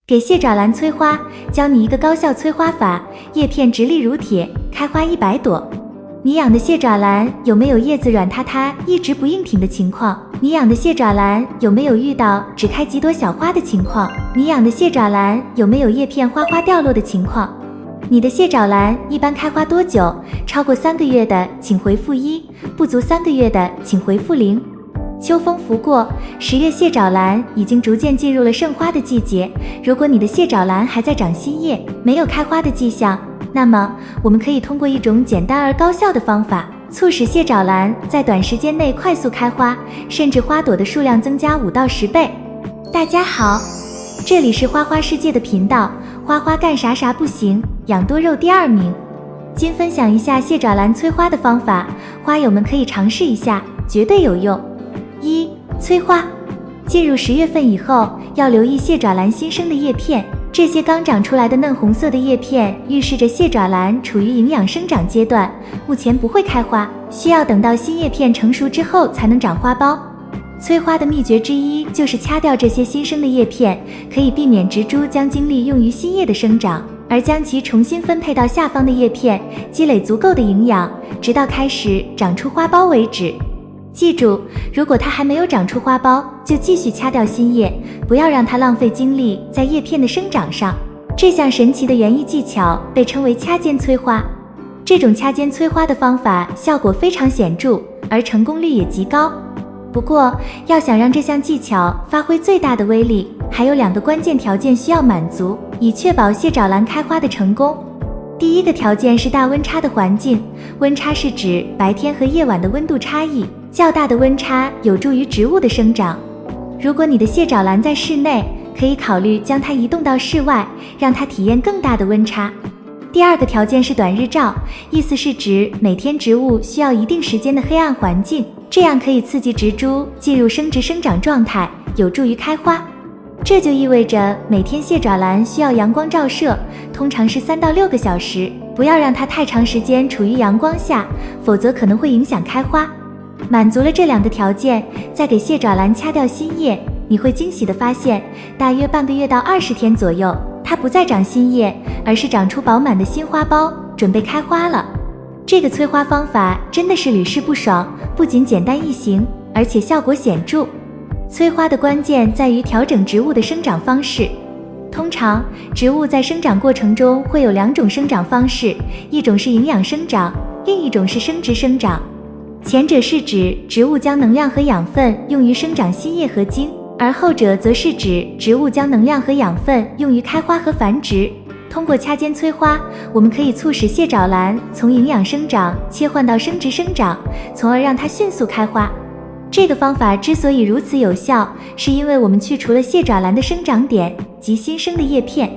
给蟹爪兰催花，教你一个高效催花法，叶片直立如铁，开花100朵。你养的蟹爪兰有没有叶子软塌塌，一直不硬挺的情况？你养的蟹爪兰有没有遇到只开几朵小花的情况？你养的蟹爪兰有没有叶片哗哗掉落的情况？你的蟹爪兰一般开花多久？超过3个月的请回复1，不足3个月的请回复0。秋风拂过，10月蟹爪兰已经逐渐进入了盛花的季节。如果你的蟹爪兰还在长新叶，没有开花的迹象，那么我们可以通过一种简单而高效的方法，促使蟹爪兰在短时间内快速开花，甚至花朵的数量增加5到10倍。大家好，这里是花花世界的频道，花花干啥啥不行，养多肉第2名。今分享一下蟹爪兰催花的方法，花友们可以尝试一下，绝对有用。1. 催花。进入10月份以后，要留意蟹爪兰新生的叶片，这些刚长出来的嫩红色的叶片预示着蟹爪兰处于营养生长阶段，目前不会开花，需要等到新叶片成熟之后才能长花苞。催花的秘诀之一就是掐掉这些新生的叶片，可以避免植株将精力用于新叶的生长，而将其重新分配到下方的叶片，积累足够的营养，直到开始长出花苞为止。记住，如果它还没有长出花苞，就继续掐掉新叶，不要让它浪费精力在叶片的生长上。这项神奇的园艺技巧被称为掐尖催花。这种掐尖催花的方法效果非常显著，而成功率也极高。不过，要想让这项技巧发挥最大的威力，还有2个关键条件需要满足，以确保蟹爪兰开花的成功。第一个条件是大温差的环境，温差是指白天和夜晚的温度差异，较大的温差有助于植物的生长。如果你的蟹爪兰在室内，可以考虑将它移动到室外，让它体验更大的温差。第2个条件是短日照，意思是指每天植物需要一定时间的黑暗环境，这样可以刺激植株进入生殖生长状态，有助于开花。这就意味着每天蟹爪兰需要阳光照射，通常是3到6个小时，不要让它太长时间处于阳光下，否则可能会影响开花。满足了这2个条件，再给蟹爪兰掐掉新叶，你会惊喜地发现，大约半个月到20天左右，它不再长新叶，而是长出饱满的新花苞，准备开花了。这个催花方法真的是屡试不爽，不仅简单易行，而且效果显著。催花的关键在于调整植物的生长方式。通常，植物在生长过程中会有2种生长方式，一种是营养生长，另一种是生殖生长。前者是指植物将能量和养分用于生长新叶和茎，而后者则是指植物将能量和养分用于开花和繁殖。通过掐尖催花，我们可以促使蟹爪兰从营养生长切换到生殖生长，从而让它迅速开花。这个方法之所以如此有效，是因为我们去除了蟹爪兰的生长点及新生的叶片。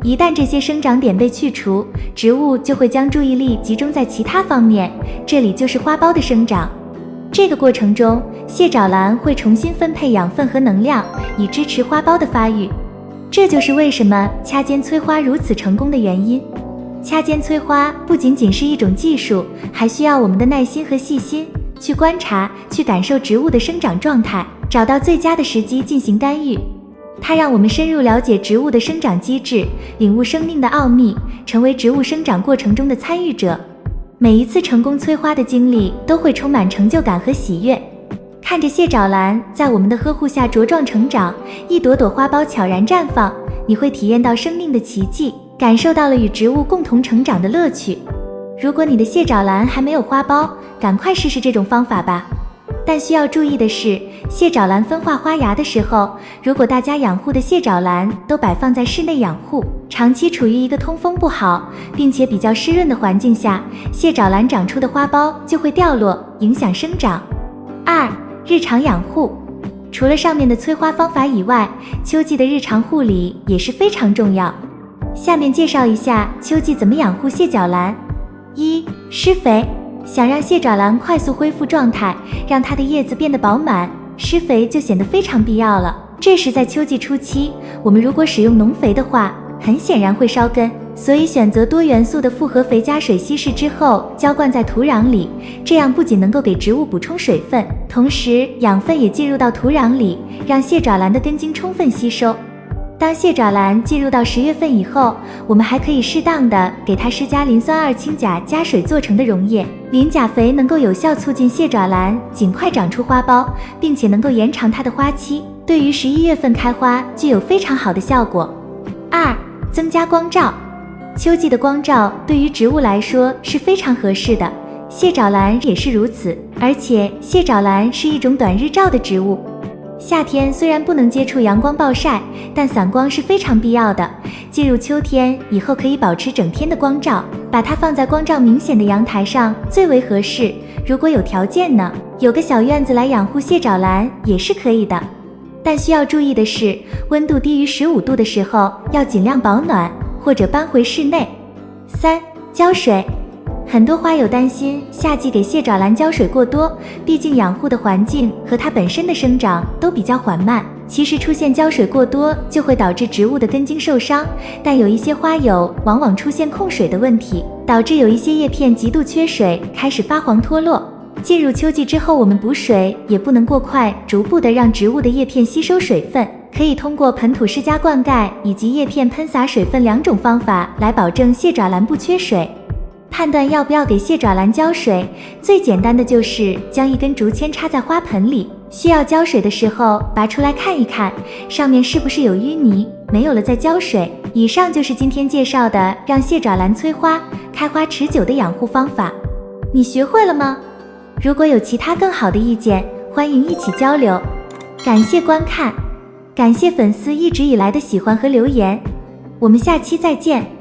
一旦这些生长点被去除，植物就会将注意力集中在其他方面，这里就是花苞的生长。这个过程中，蟹爪兰会重新分配养分和能量，以支持花苞的发育。这就是为什么掐尖催花如此成功的原因。掐尖催花不仅仅是一种技术，还需要我们的耐心和细心，去观察，去感受植物的生长状态，找到最佳的时机进行干预。它让我们深入了解植物的生长机制，领悟生命的奥秘，成为植物生长过程中的参与者。每一次成功催花的经历都会充满成就感和喜悦。看着蟹爪兰在我们的呵护下茁壮成长，一朵朵花苞悄然绽放，你会体验到生命的奇迹，感受到了与植物共同成长的乐趣。如果你的蟹爪兰还没有花苞，赶快试试这种方法吧。但需要注意的是，蟹爪兰分化花芽的时候，如果大家养护的蟹爪兰都摆放在室内养护，长期处于一个通风不好并且比较湿润的环境下，蟹爪兰长出的花苞就会掉落，影响生长。2. 日常养护。除了上面的催花方法以外，秋季的日常护理也是非常重要。下面介绍一下秋季怎么养护蟹爪兰。1. 施肥。想让蟹爪兰快速恢复状态，让它的叶子变得饱满，施肥就显得非常必要了。这时在秋季初期，我们如果使用农肥的话，很显然会烧根，所以选择多元素的复合肥加水稀释之后浇灌在土壤里，这样不仅能够给植物补充水分，同时养分也进入到土壤里，让蟹爪兰的根茎充分吸收。当蟹爪兰进入到10月份以后，我们还可以适当的给它施加磷酸二氢钾加水做成的溶液。磷钾肥能够有效促进蟹爪兰尽快长出花苞，并且能够延长它的花期，对于11月份开花具有非常好的效果。2、增加光照。秋季的光照对于植物来说是非常合适的，蟹爪兰也是如此，而且蟹爪兰是一种短日照的植物。夏天虽然不能接触阳光暴晒，但散光是非常必要的。进入秋天以后，可以保持整天的光照，把它放在光照明显的阳台上最为合适。如果有条件呢，有个小院子来养护蟹爪兰也是可以的。但需要注意的是，温度低于15度的时候要尽量保暖，或者搬回室内。3、浇水。很多花友担心夏季给蟹爪兰浇水过多，毕竟养护的环境和它本身的生长都比较缓慢。其实出现浇水过多就会导致植物的根茎受伤，但有一些花友往往出现控水的问题，导致有一些叶片极度缺水，开始发黄脱落。进入秋季之后，我们补水也不能过快，逐步的让植物的叶片吸收水分，可以通过盆土施加灌溉以及叶片喷洒水分2种方法来保证蟹爪兰不缺水。判断要不要给蟹爪兰浇水，最简单的就是将一根竹签插在花盆里，需要浇水的时候拔出来看一看，上面是不是有淤泥，没有了再浇水。以上就是今天介绍的让蟹爪兰催花、开花持久的养护方法，你学会了吗？如果有其他更好的意见，欢迎一起交流。感谢观看，感谢粉丝一直以来的喜欢和留言，我们下期再见。